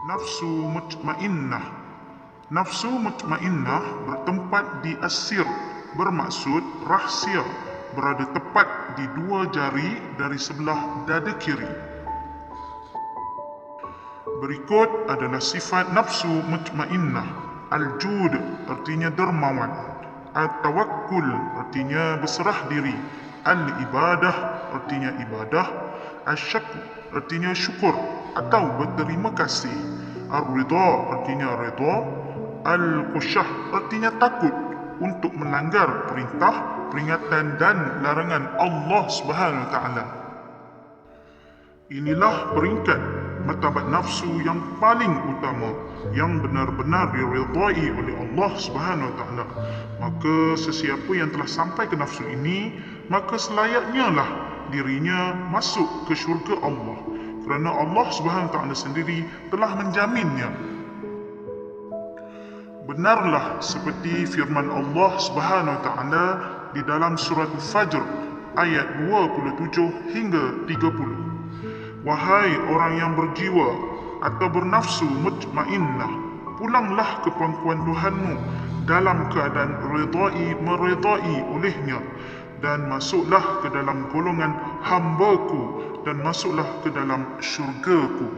Nafsu mutmainnah. Nafsu mutmainnah bertempat di as-sir, bermaksud rahsia, berada tepat di dua jari dari sebelah dada kiri. Berikut adalah sifat nafsu mutmainnah. Al-jud artinya dermawan. Al-tawakkul artinya berserah diri. Al-ibadah artinya ibadah. Al-syakr artinya syukur atau berterima kasih. Ar-ridha artinya redha. Al-qusyah artinya takut untuk melanggar perintah, peringatan dan larangan Allah Subhanahu Wa Taala. Inilah peringkat martabat nafsu yang paling utama, yang benar-benar diridai oleh Allah Subhanahu Wa Taala. Maka sesiapa yang telah sampai ke nafsu ini, maka selayaknya lah dirinya masuk ke syurga Allah, kerana Allah Subhanahu Wa Taala sendiri telah menjaminnya. Benarlah seperti firman Allah Subhanahu Wa Taala di dalam surah Al-Fajr ayat 27 hingga 30. Wahai orang yang berjiwa atau bernafsu mutmainnah, pulanglah ke pangkuan Tuhanmu dalam keadaan meredai olehnya, dan masuklah ke dalam golongan hamba-Ku, dan masuklah ke dalam syurga-Ku.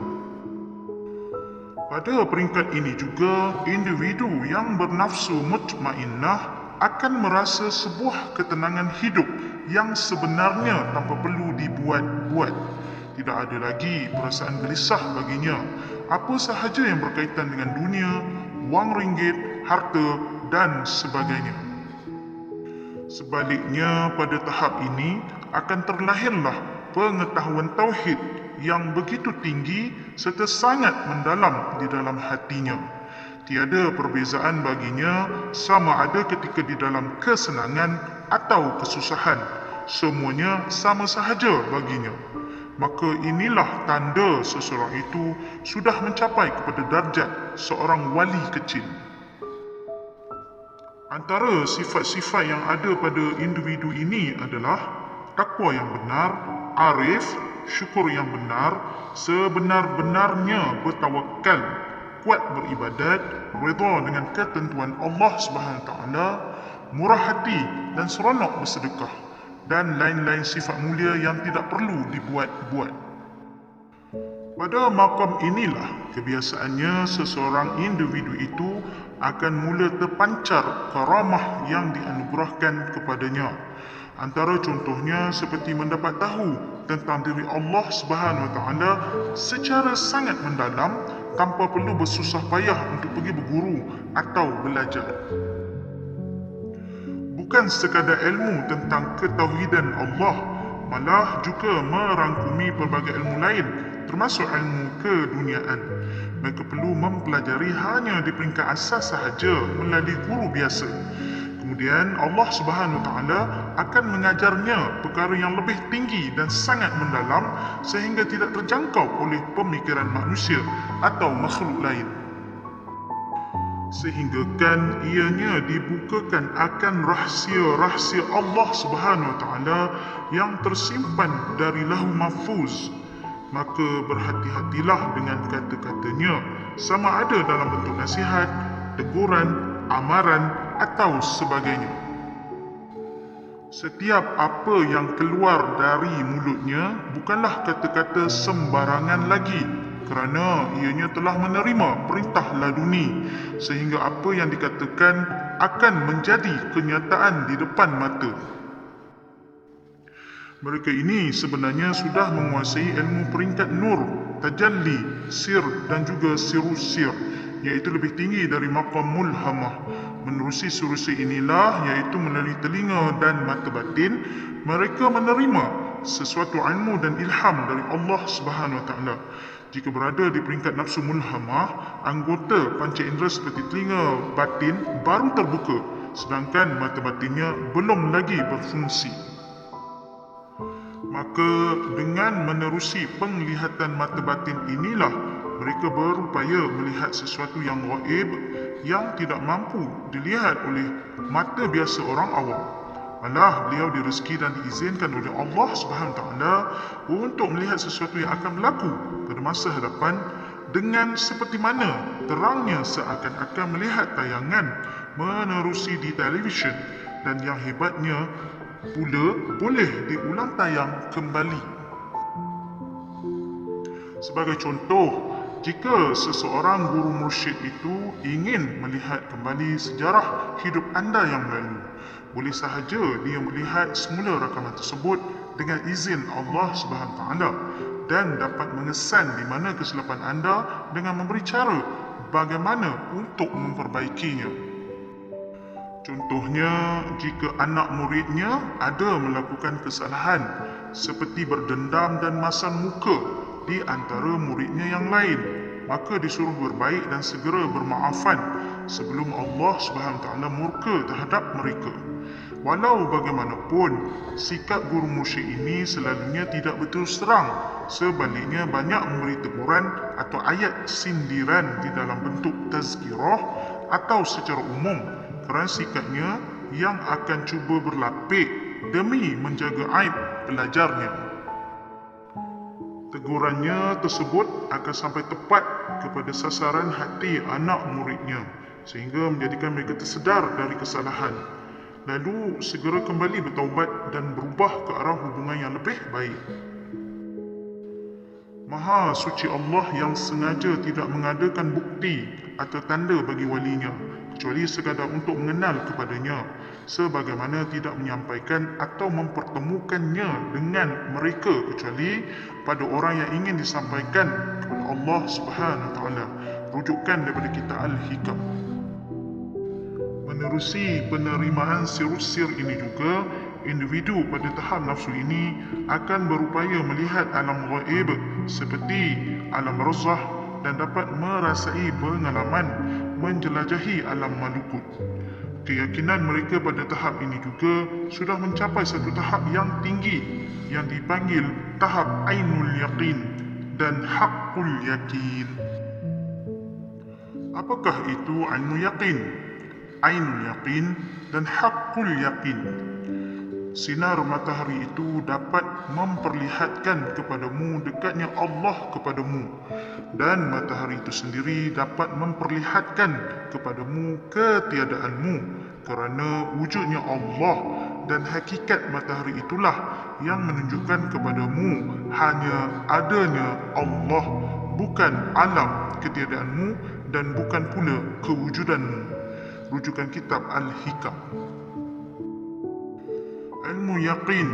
Pada peringkat ini juga, individu yang bernafsu mutmainnah akan merasa sebuah ketenangan hidup yang sebenarnya tanpa perlu dibuat-buat. Tidak ada lagi perasaan gelisah baginya apa sahaja yang berkaitan dengan dunia, wang ringgit, harta dan sebagainya. Sebaliknya, pada tahap ini akan terlahirlah pengetahuan tauhid yang begitu tinggi serta sangat mendalam di dalam hatinya. Tiada perbezaan baginya sama ada ketika di dalam kesenangan atau kesusahan. Semuanya sama sahaja baginya. Maka inilah tanda seseorang itu sudah mencapai kepada darjat seorang wali kecil. Antara sifat-sifat yang ada pada individu ini adalah takwa yang benar, arif, syukur yang benar, sebenar-benarnya bertawakal, kuat beribadat, redha dengan ketentuan Allah Subhanahu Taala, murah hati dan seronok bersedekah, dan lain-lain sifat mulia yang tidak perlu dibuat-buat. Pada makam inilah kebiasaannya seseorang individu itu akan mula terpancar karamah yang dianugerahkan kepadanya. Antara contohnya seperti mendapat tahu tentang diri Allah Subhanahu Wa Taala secara sangat mendalam tanpa perlu bersusah payah untuk pergi berguru atau belajar. Bukan sekadar ilmu tentang ketauhidan Allah, malah juga merangkumi pelbagai ilmu lain termasuk ilmu keduniaan. Mereka perlu mempelajari hanya di peringkat asas sahaja melalui guru biasa. Kemudian Allah Subhanahu Wa Taala akan mengajarnya perkara yang lebih tinggi dan sangat mendalam sehingga tidak terjangkau oleh pemikiran manusia atau makhluk lain. Sehinggakan ianya dibukakan akan rahsia-rahsia Allah Subhanahu Wa Taala yang tersimpan dari Lauh Mahfuz. Maka berhati-hatilah dengan kata-katanya, sama ada dalam bentuk nasihat, teguran, amaran atau sebagainya. Setiap apa yang keluar dari mulutnya bukanlah kata-kata sembarangan lagi, kerana ianya telah menerima perintah laduni, sehingga apa yang dikatakan akan menjadi kenyataan di depan mata. Mereka ini sebenarnya sudah menguasai ilmu peringkat nur, tajalli, sir dan juga sirus sir, iaitu lebih tinggi dari maqam mulhamah. Menerusi surusi inilah, iaitu melalui telinga dan mata batin, mereka menerima sesuatu ilmu dan ilham dari Allah Subhanahu Wa Taala. Jika berada di peringkat nafsu mulhamah, anggota panca indera seperti telinga batin baru terbuka, sedangkan mata batinnya belum lagi berfungsi. Maka dengan menerusi penglihatan mata batin inilah mereka berupaya melihat sesuatu yang gaib yang tidak mampu dilihat oleh mata biasa orang awam. Malah beliau direzeki dan diizinkan oleh Allah Subhanahu Taala untuk melihat sesuatu yang akan berlaku pada masa hadapan dengan seperti mana terangnya seakan-akan melihat tayangan menerusi di televisyen, dan yang hebatnya pula boleh diulang tayang kembali. Sebagai contoh, jika seseorang guru mursyid itu ingin melihat kembali sejarah hidup anda yang lalu, boleh sahaja dia melihat semula rakaman tersebut dengan izin Allah SWT dan dapat mengesan di mana kesilapan anda dengan memberi cara bagaimana untuk memperbaikinya. Contohnya, jika anak muridnya ada melakukan kesalahan seperti berdendam dan masam muka di antara muridnya yang lain, maka disuruh berbaik dan segera bermaafan sebelum Allah SWT murka terhadap mereka. Walau bagaimanapun, sikap guru mursyid ini selalunya tidak berterus terang. Sebaliknya, banyak memberi teguran atau ayat sindiran di dalam bentuk tazkirah atau secara umum kerana sikapnya yang akan cuba berlapik demi menjaga aib pelajarnya. Tegurannya tersebut akan sampai tepat kepada sasaran hati anak muridnya sehingga menjadikan mereka tersedar dari kesalahan, lalu segera kembali bertaubat dan berubah ke arah hubungan yang lebih baik. Maha suci Allah yang sengaja tidak mengadakan bukti atau tanda bagi walinya kecuali sekadar untuk mengenal kepadanya, sebagaimana tidak menyampaikan atau mempertemukannya dengan mereka kecuali pada orang yang ingin disampaikan kepada Allah SWT. Rujukan daripada kitab Al-Hikam. Menerusi penerimaan sir-sir ini juga, individu pada tahap nafsu ini akan berupaya melihat alam ghaib seperti alam barzakh dan dapat merasai pengalaman menjelajahi alam malakut. Keyakinan mereka pada tahap ini juga sudah mencapai satu tahap yang tinggi yang dipanggil tahap Ainul Yaqin dan Haqqul Yaqin. Apakah itu Ainul Yaqin, Ainul Yaqin dan Haqqul Yaqin? Sinar matahari itu dapat memperlihatkan kepadamu dekatnya Allah kepadamu, dan matahari itu sendiri dapat memperlihatkan kepadamu ketiadaanmu kerana wujudnya Allah, dan hakikat matahari itulah yang menunjukkan kepadamu hanya adanya Allah, bukan alam ketiadaanmu dan bukan pula kewujudanmu. Rujukan kitab Al-Hikam. Ilmu yaqin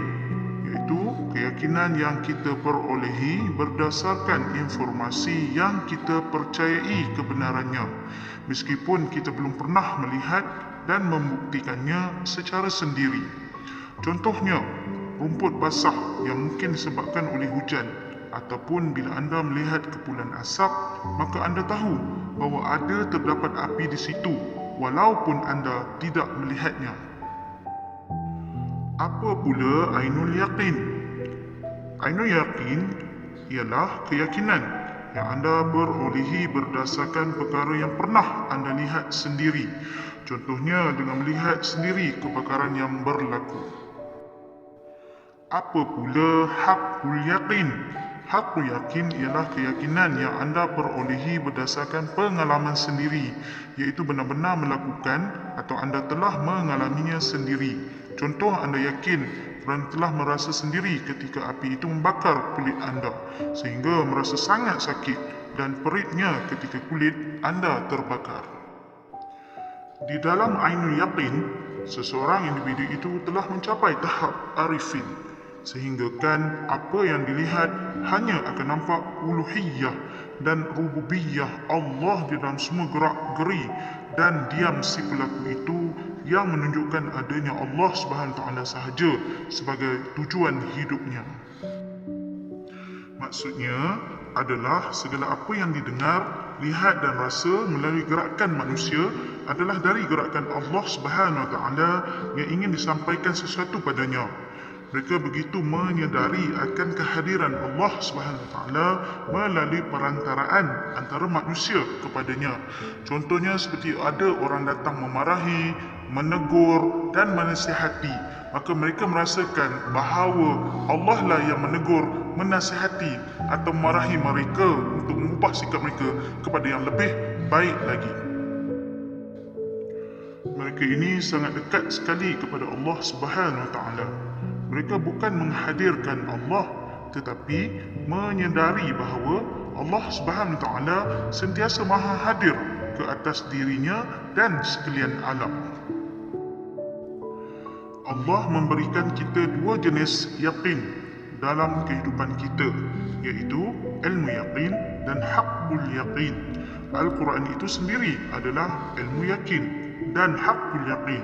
iaitu keyakinan yang kita perolehi berdasarkan informasi yang kita percayai kebenarannya, meskipun kita belum pernah melihat dan membuktikannya secara sendiri. Contohnya, rumput basah yang mungkin disebabkan oleh hujan, ataupun bila anda melihat kepulan asap, maka anda tahu bahawa ada terdapat api di situ walaupun anda tidak melihatnya. Apa pula Ainul Yaqin? Ainul Yaqin ialah keyakinan yang anda perolehi berdasarkan perkara yang pernah anda lihat sendiri. Contohnya dengan melihat sendiri kebakaran yang berlaku. Apa pula Haqqul Yaqin? Haqqul Yaqin ialah keyakinan yang anda perolehi berdasarkan pengalaman sendiri, iaitu benar-benar melakukan atau anda telah mengalaminya sendiri. Contoh, anda yakin kerana telah merasa sendiri ketika api itu membakar kulit anda sehingga merasa sangat sakit dan peritnya ketika kulit anda terbakar. Di dalam Ainul Yaqin, seseorang individu itu telah mencapai tahap arifin, sehinggakan apa yang dilihat hanya akan nampak uluhiyah dan rububiyah Allah di dalam semua gerak-geri dan diam si pelaku itu, yang menunjukkan adanya Allah SWT sahaja sebagai tujuan hidupnya. Maksudnya adalah segala apa yang didengar, lihat dan rasa melalui gerakan manusia adalah dari gerakan Allah SWT yang ingin disampaikan sesuatu padanya. Mereka begitu menyedari akan kehadiran Allah SWT melalui perantaraan antara manusia kepadanya. Contohnya seperti ada orang datang memarahi, menegur dan menasihati, maka mereka merasakan bahawa Allah lah yang menegur, menasihati atau marahi mereka untuk mengubah sikap mereka kepada yang lebih baik lagi. Mereka ini sangat dekat sekali kepada Allah Subhanahu Wa Taala. Mereka bukan menghadirkan Allah, tetapi menyedari bahawa Allah Subhanahu Wa Taala sentiasa maha hadir ke atas dirinya dan sekalian alam. Allah memberikan kita dua jenis yakin dalam kehidupan kita, iaitu ilmu yakin dan haqqul yakin. Al-Quran itu sendiri adalah ilmu yakin dan haqqul yakin.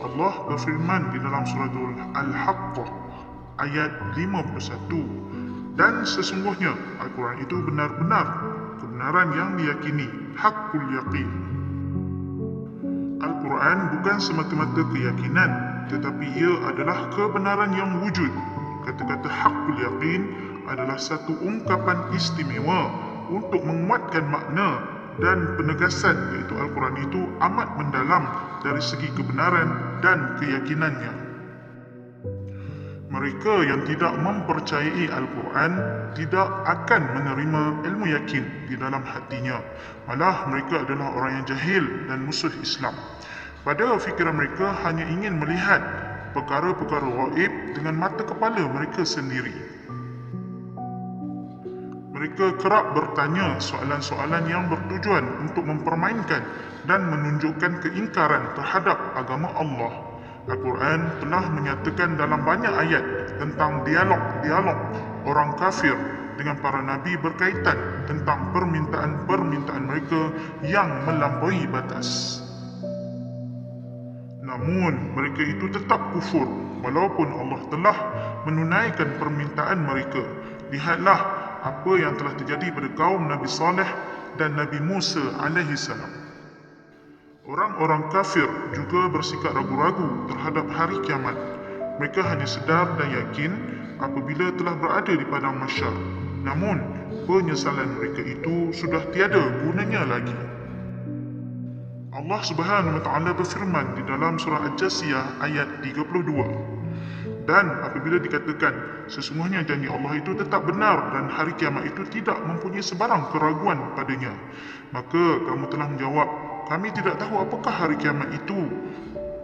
Allah berfirman di dalam surah Al-Haqqah ayat 51, dan sesungguhnya Al-Quran itu benar-benar kebenaran yang diyakini, haqqul yakin. Al-Quran bukan semata-mata keyakinan, tetapi ia adalah kebenaran yang wujud. Kata-kata haqqul yakin adalah satu ungkapan istimewa untuk menguatkan makna dan penegasan, iaitu Al-Quran itu amat mendalam dari segi kebenaran dan keyakinannya. Mereka yang tidak mempercayai Al-Quran tidak akan menerima ilmu yakin di dalam hatinya. Malah mereka adalah orang yang jahil dan musuh Islam. Pada fikiran mereka hanya ingin melihat perkara-perkara gaib dengan mata kepala mereka sendiri. Mereka kerap bertanya soalan-soalan yang bertujuan untuk mempermainkan dan menunjukkan keingkaran terhadap agama Allah. Al-Quran telah menyatakan dalam banyak ayat tentang dialog-dialog orang kafir dengan para nabi berkaitan tentang permintaan-permintaan mereka yang melampaui batas. Namun mereka itu tetap kufur walaupun Allah telah menunaikan permintaan mereka. Lihatlah apa yang telah terjadi pada kaum Nabi Saleh dan Nabi Musa alaihi salam. Orang-orang kafir juga bersikap ragu-ragu terhadap hari kiamat. Mereka hanya sedar dan yakin apabila telah berada di padang mahsyar. Namun penyesalan mereka itu sudah tiada gunanya lagi. Allah Subhanahu Wa Taala berfirman di dalam surah Al-Jasiyah ayat 32. Dan apabila dikatakan sesungguhnya janji Allah itu tetap benar dan hari kiamat itu tidak mempunyai sebarang keraguan padanya, maka kamu telah menjawab, kami tidak tahu apakah hari kiamat itu.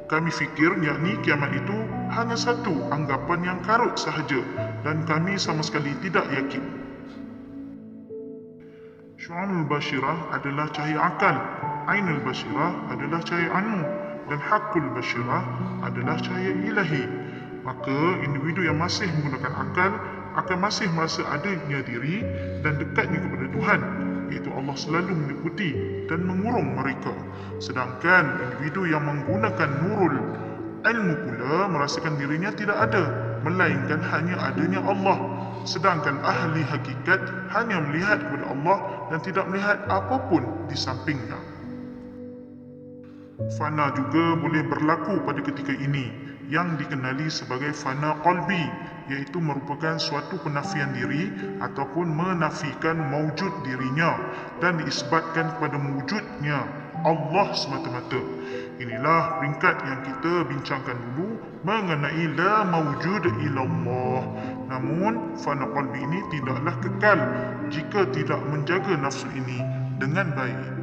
Kami fikir yakni kiamat itu hanya satu anggapan yang karut sahaja dan kami sama sekali tidak yakin. Syu'anul Bashirah adalah cahaya akal, Ainul Bashirah adalah cahaya ilmu, dan Haqqul Bashirah adalah cahaya ilahi. Maka individu yang masih menggunakan akal akan masih merasa adanya diri dan dekatnya kepada Tuhan, iaitu Allah selalu meliputi dan mengurung mereka. Sedangkan individu yang menggunakan nurul ilmu pula merasakan dirinya tidak ada, melainkan hanya adanya Allah. Sedangkan ahli hakikat hanya melihat kepada Allah dan tidak melihat apapun di sampingnya. Fana juga boleh berlaku pada ketika ini, yang dikenali sebagai fana qalbi, iaitu merupakan suatu penafian diri ataupun menafikan mawjud dirinya dan diisbatkan kepada mewujudnya Allah semata-mata. Inilah peringkat yang kita bincangkan dulu mengenai la mawjud illallah. Namun fana qalbi ini tidaklah kekal jika tidak menjaga nafsu ini dengan baik.